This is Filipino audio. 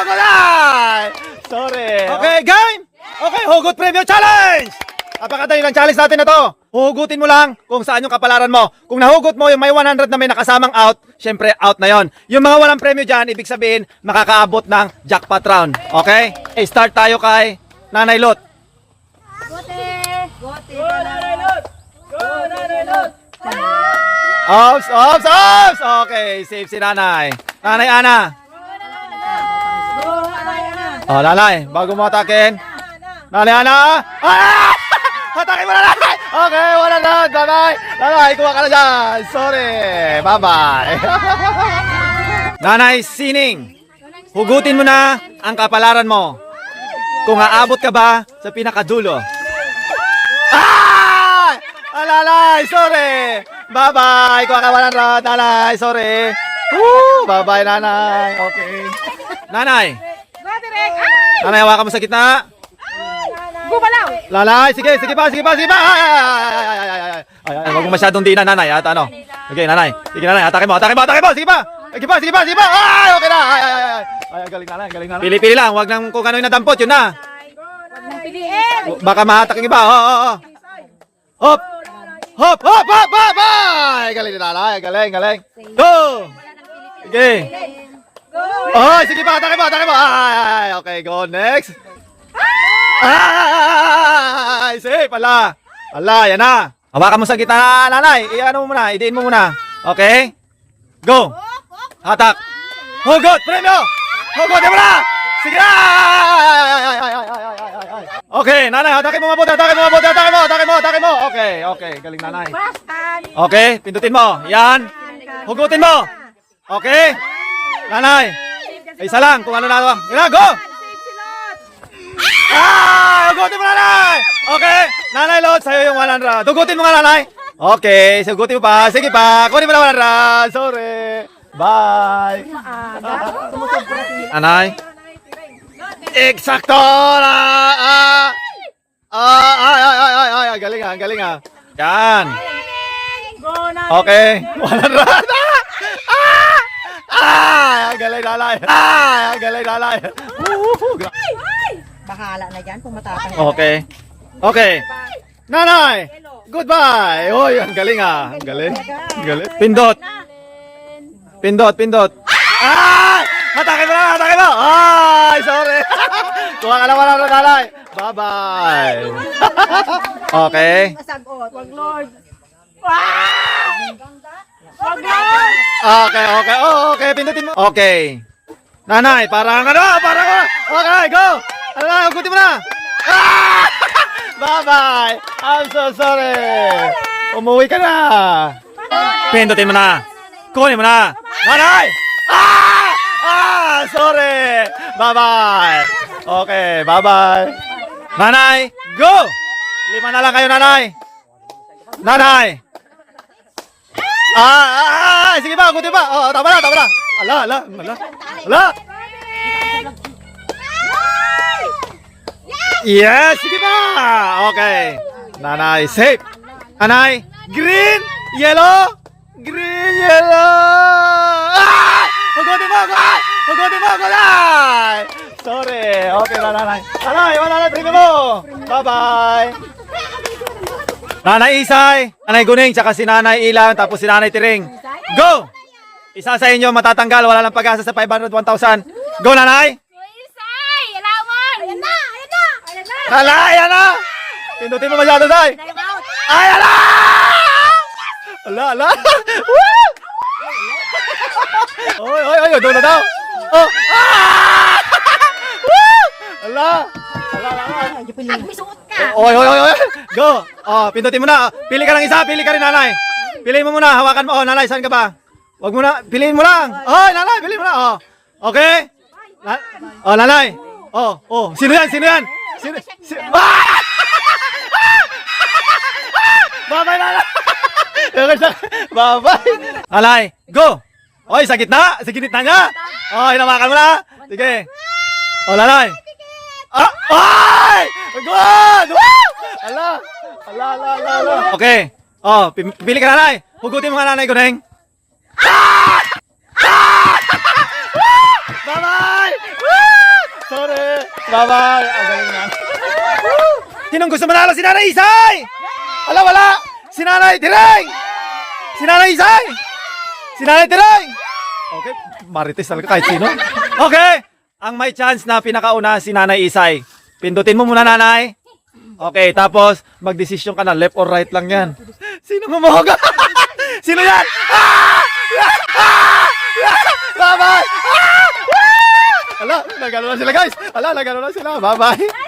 gulay! Sorry. Okay, game! Okay, hugot preview challenge! Napakadali ng challenge natin na to. Huhugutin mo lang kung saan yung kapalaran mo. Kung nahugot mo yung may 100 na may nakasamang out, syempre out na yon. Yung mga walang premyo dyan, ibig sabihin, makakaabot ng jackpot round. Okay? Start tayo kay Nanay Lot. Gote! Gote! Go, Nanay Lot! Go, Nanay Lot! Ops, ops, ops! Okay, safe si Nanay. Nanay Ana. Go, Nanay Ana! Oh, Nanay, bago mo atakin. Nanay Ana. Ah! Atakin mo, Nanay! Okay, wala na. Bye-bye. Nanay, kuha ka na dyan. Sorry. Bye-bye. Nanay Sining, hugutin mo na ang kapalaran mo. Kung aabot ka ba sa pinakadulo. Ah! Nanay, sorry. Bye-bye. Kuha ka 100, Nanay. Sorry. Woo! Bye-bye, Nanay. Okay. Nanay. Gote, Rek! Ay! Nanay, hawakan mo sa gitna. Bumalaw! Nanay, sige, sige pa, sige pa, sige pa. Ay, wag mo masyadong dinan, Nanay. At ano? Okay, Nanay. Sige, Nanay. Atakin mo, atakin mo, atakin mo. Sige pa. Sige pa, sige pa, sige pa. Ay, okay na. Ay, galing na, galing na. Pili-pili lang. Wag nang kung ano yung nadampot, yun na. Huwag mong piliin! Baka mahatak yung iba. Hop. Hop, hop, hop, hop. Ay, galing na, Nanay. Galing, galing. Go. Sige. Oh, sige pa, atakin mo, atakin mo. Ay, okay, go next. Ay, safe, ala. Ala, yan na. Hawakan mo sa gitna, Nanay. I-ano mo muna, idiin mo muna. Okay? Go. Hatak. Hugot, premyo. Hugot, mo na. Sige na. Okay, Nanay, hatakin mo mabuti, hatakin mo mabuti, hatakin mo, hatakin mo, hatakin mo. Okay, okay, galing Nanay. Okay, pindutin mo. Yan. Hugutin mo. Okay? Nanay. Isa lang, kung ano na. Yan, go. Ah! Hugutin mo, Nanay! Okay, Nanay Lot, sa'yo yung 100. Hugutin mo nga, Nanay. Okay, hugutin mo pa. Sige pa, kunin mo na 100. Sorry. Bye. Nanay. Eksakto! Galing ah, galing ah. Yan. Okay, 100. Galing, Nanay. Galing, Nanay. Bahala na dyan kung matapang. Okay. Okay. Nanay! Goodbye! Oy, ang galing ah. Ang galing. Ang galing. Pindot. Pindot, pindot. Ah! Hatakin mo na! Hatakin mo! Ay, sorry. Kuha ka naman ang Nanay. Bye-bye. Okay. Sagot. Wag Lord. Wag Lord. Okay, okay. Oh, okay. Pindutin mo. Okay. Nanay, parang ano? Parang ano? Okay, go! Ano na? Hugutin mo na! Ah! Bye-bye! I'm so sorry! Umuwi ka na! Pindutin mo na! Kunin mo na! Nanay! Ah! Ah! Sorry! Bye-bye! Okay, bye-bye! Nanay, go! 5 na lang kayo, Nanay! Nanay! Sige ba, hugutin ba? Oh, tama na, tama na! Ala, ala, ala! Ala! Yes, sige ba? Okay. Nanay, safe. Nanay, green, yellow, green, yellow. Ah! Hugutin mo, gulay! Hugutin mo, gulay! Sorry. Okay na, Nanay. Nanay, wala na, premyo mo. Bye-bye. Nanay Isay, Nanay Guning, tsaka si Nanay Ilan, tapos si Nanay Tiring. Go! Isa sa inyo matatanggal, wala lang pag-asa sa 500, 1,000. Go, Nanay! Isay! Alawan! Ayan na! Ayan na! Ayan na! Hala, ayan na! Pindutin mo masyado, Day! Ay, hala! Hala, hala! Woo! Oy, oy, oy, doon na daw! Oh! Ah! Woo! Hala! Hala, hala! May suot ka! Oy, oy, oy, oy! Go! Oh, pindutin mo na! Pili ka ng isa, pili ka rin, Nanay! Piliin mo muna, hawakan mo. Oh, Nanay, saan ka ba? Wag mo na, piliin mo lang! Oh, Nanay, piliin mo na! Oh! Okay? Oh, Nanay! Oh, oh, sino yan? Sino yan? Sino? Ah! Bye-bye, Nanay! Bye-bye! Nanay, go! Oy, sa gitna! Sa gitna niya! Oh, hinawakan mo na! Sige! Oh, Nanay! Ah! Ay! Good! Woo! Ala! Ala, ala, ala, ala! Okay! Oh, pili ka, Nanay! Hugutin mo nga, Nanay Guneng! Ah! Ah! Bye-bye! Woo! Bye-bye. Ang galing yan. Sinong gusto manalo? Si Nanay Isay! Wala! Si Nanay Tireng! Si Nanay Isay! Si Nanay Tireng! Okay, marites talaga kahit sino. Okay, ang may chance na pinakauna si Nanay Isay. Pindutin mo muna, Nanay. Okay, tapos magdesisyon ka na, left or right lang yan. Sino mamahaga? Sino yan? Bye-bye! Ala, nagano na sila guys. Ala, nagano na sila. Bye-bye.